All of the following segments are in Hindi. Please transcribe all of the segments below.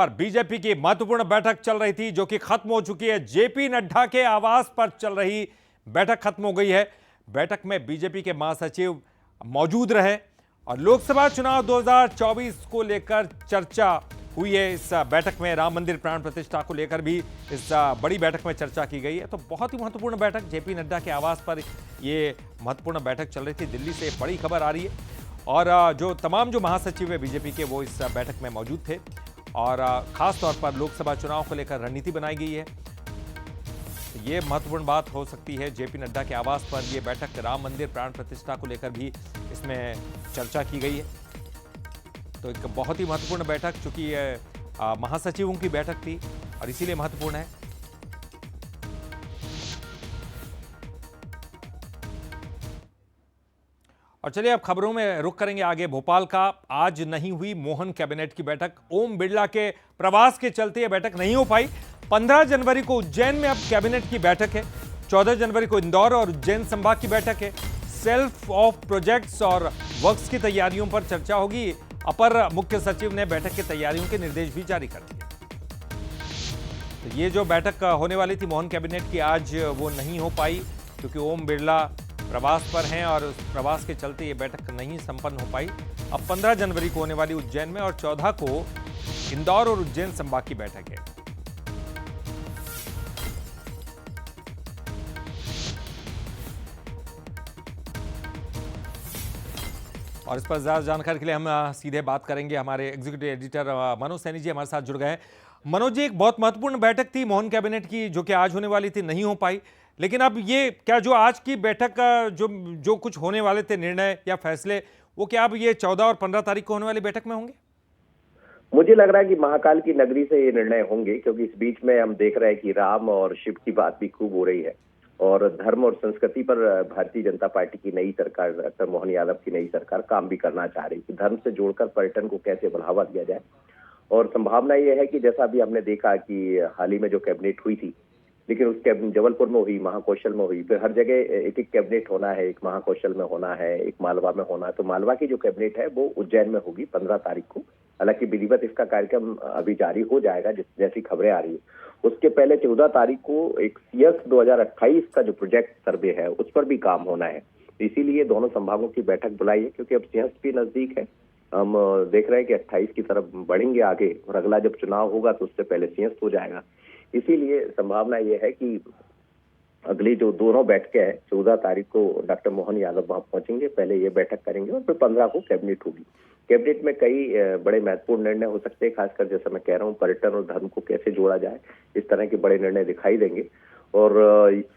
पर बीजेपी की महत्वपूर्ण बैठक चल रही थी जो कि खत्म हो चुकी है। जेपी नड्डा के आवास पर चल रही बैठक खत्म हो गई है। बैठक में बीजेपी के महासचिव मौजूद रहे और लोकसभा चुनाव 2024 को लेकर चर्चा हुई है। इस बैठक में राम मंदिर प्राण प्रतिष्ठा को लेकर भी इस बड़ी बैठक में चर्चा की गई है। तो बहुत ही महत्वपूर्ण बैठक जेपी नड्डा के आवास पर ये महत्वपूर्ण बैठक चल रही थी। दिल्ली से बड़ी खबर आ रही है और जो तमाम जो महासचिव है बीजेपी के वो इस बैठक में मौजूद थे और खास तौर पर लोकसभा चुनाव को लेकर रणनीति बनाई गई है। ये महत्वपूर्ण बात हो सकती है। जेपी नड्डा के आवास पर यह बैठक राम मंदिर प्राण प्रतिष्ठा को लेकर भी इसमें चर्चा की गई है। तो एक बहुत ही महत्वपूर्ण बैठक, चूंकि महासचिवों की बैठक थी और इसीलिए महत्वपूर्ण है। और चलिए अब खबरों में रुख करेंगे आगे। भोपाल का आज नहीं हुई मोहन कैबिनेट की बैठक। ओम बिरला के प्रवास के चलते यह बैठक नहीं हो पाई। 15 जनवरी को उज्जैन में अब कैबिनेट की बैठक है। 14 जनवरी को इंदौर और उज्जैन संभाग की बैठक है। सेल्फ ऑफ प्रोजेक्ट्स और वर्क्स की तैयारियों पर चर्चा होगी। अपर मुख्य सचिव ने बैठक की तैयारियों के निर्देश भी जारी कर दिए। तो ये जो बैठक होने वाली थी मोहन कैबिनेट की, आज वो नहीं हो पाई क्योंकि ओम बिरला प्रवास पर हैं और उस प्रवास के चलते ये बैठक नहीं संपन्न हो पाई। अब 15 जनवरी को होने वाली उज्जैन में और 14 को इंदौर और उज्जैन संभाग की बैठक है। और इस पर ज्यादा जानकारी के लिए हम सीधे बात करेंगे। हमारे एग्जीक्यूटिव एडिटर मनोज सैनी जी हमारे साथ जुड़ गए हैं। मनोज जी, एक बहुत महत्वपूर्ण बैठक थी मोहन कैबिनेट की जो कि आज होने वाली थी, नहीं हो पाई। लेकिन अब ये क्या जो आज की बैठक का जो कुछ होने वाले थे निर्णय या फैसले, वो क्या अब ये 14 और 15 तारीख को होने वाली बैठक में होंगे? मुझे लग रहा है कि महाकाल की नगरी से ये निर्णय होंगे, क्योंकि इस बीच में हम देख रहे हैं कि राम और शिव की बात भी खूब हो रही है और धर्म और संस्कृति पर भारतीय जनता पार्टी की नई सरकार, डॉक्टर मोहन यादव की नई सरकार काम भी करना चाह रही है। धर्म से जोड़कर पर्यटन को कैसे बढ़ावा दिया जाए। और संभावना यह है कि जैसा अभी हमने देखा कि हाल ही में जो कैबिनेट हुई थी, लेकिन उस कैबिनेट जबलपुर में हुई, महाकौशल में हुई, फिर हर जगह एक एक कैबिनेट होना है, एक महाकौशल में होना है, एक मालवा में होना है। तो मालवा की जो कैबिनेट है वो उज्जैन में होगी 15 तारीख को। हालांकि विधिवत इसका कार्यक्रम अभी जारी हो जाएगा जैसी खबरें आ रही है। उसके पहले 14 तारीख को एक सीएस 2028 का जो प्रोजेक्ट सर्वे है उस पर भी काम होना है। इसीलिए दोनों संभागों की बैठक बुलाई है, क्योंकि अब सीएस भी नजदीक है। हम देख रहे हैं कि 28 की तरफ बढ़ेंगे आगे और अगला जब चुनाव होगा तो उससे पहले सीएस हो जाएगा। इसीलिए संभावना यह है कि अगली जो दोनों बैठकें हैं, 14 तारीख को डॉक्टर मोहन यादव वहां पहुंचेंगे, पहले ये बैठक करेंगे और फिर 15 को कैबिनेट होगी। कैबिनेट में कई बड़े महत्वपूर्ण निर्णय हो सकते हैं, खासकर जैसा मैं कह रहा हूँ पर्यटन और धर्म को कैसे जोड़ा जाए, इस तरह के बड़े निर्णय दिखाई देंगे। और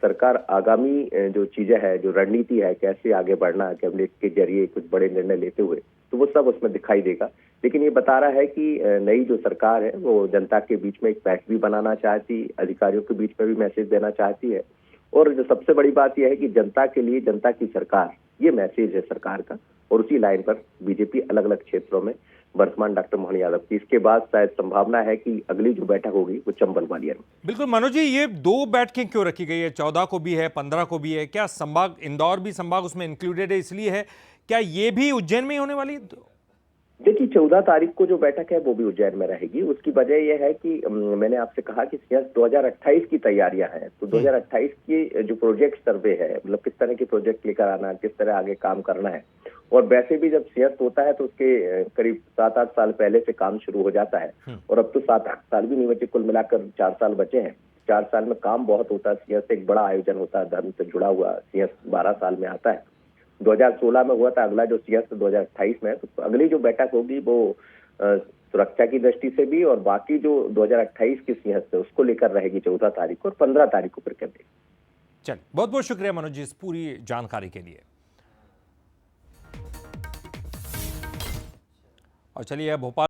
सरकार आगामी जो चीजें है, जो रणनीति है, कैसे आगे बढ़ना है कैबिनेट के जरिए कुछ बड़े निर्णय लेते हुए, तो वो सब उसमें दिखाई देगा। लेकिन ये बता रहा है कि नई जो सरकार है वो जनता के बीच में एक पैक्ट भी बनाना चाहती, अधिकारियों के बीच में भी मैसेज देना चाहती है। और जो सबसे बड़ी बात यह है कि जनता के लिए जनता की सरकार, ये मैसेज है सरकार का। और उसी लाइन पर बीजेपी अलग अलग क्षेत्रों में वर्तमान डॉक्टर मोहन यादव की, इसके बाद शायद संभावना है कि अगली जो बैठक होगी वो चंबल ग्वालियर में। बिल्कुल मनोज जी, ये दो बैठकें क्यों रखी गई है? 14 को भी है, 15 को भी है। क्या संभाग इंदौर भी संभाग उसमें इंक्लूडेड है इसलिए है? क्या ये भी उज्जैन में ही होने वाली है? देखिए 14 तारीख को जो बैठक है वो भी उज्जैन में रहेगी। उसकी वजह यह है कि मैंने आपसे कहा कि सीएस 2028 की तैयारियां हैं। तो 2028 की जो प्रोजेक्ट सर्वे है, मतलब किस तरह के प्रोजेक्ट लेकर आना है, किस तरह आगे काम करना है। और वैसे भी जब सीएस होता है तो उसके करीब 7-8 साल पहले से काम शुरू हो जाता है। और अब तो 7-8 साल भी नहीं बचे, कुल मिलाकर 4 साल बचे हैं। 4 साल में काम बहुत होता है। सीएस एक बड़ा आयोजन होता है, धर्म से जुड़ा हुआ। सीएस 12 साल में आता है। 2016 में हुआ था, अगला जो सीएस 2028 में। तो अगली जो बैठक होगी वो सुरक्षा की दृष्टि से भी और बाकी जो 2028 की सीएस है उसको लेकर रहेगी 14 तारीख को और 15 तारीख को फिर कैबिनेट। चलिए, बहुत बहुत शुक्रिया मनोज जी इस पूरी जानकारी के लिए। और चलिए भोपाल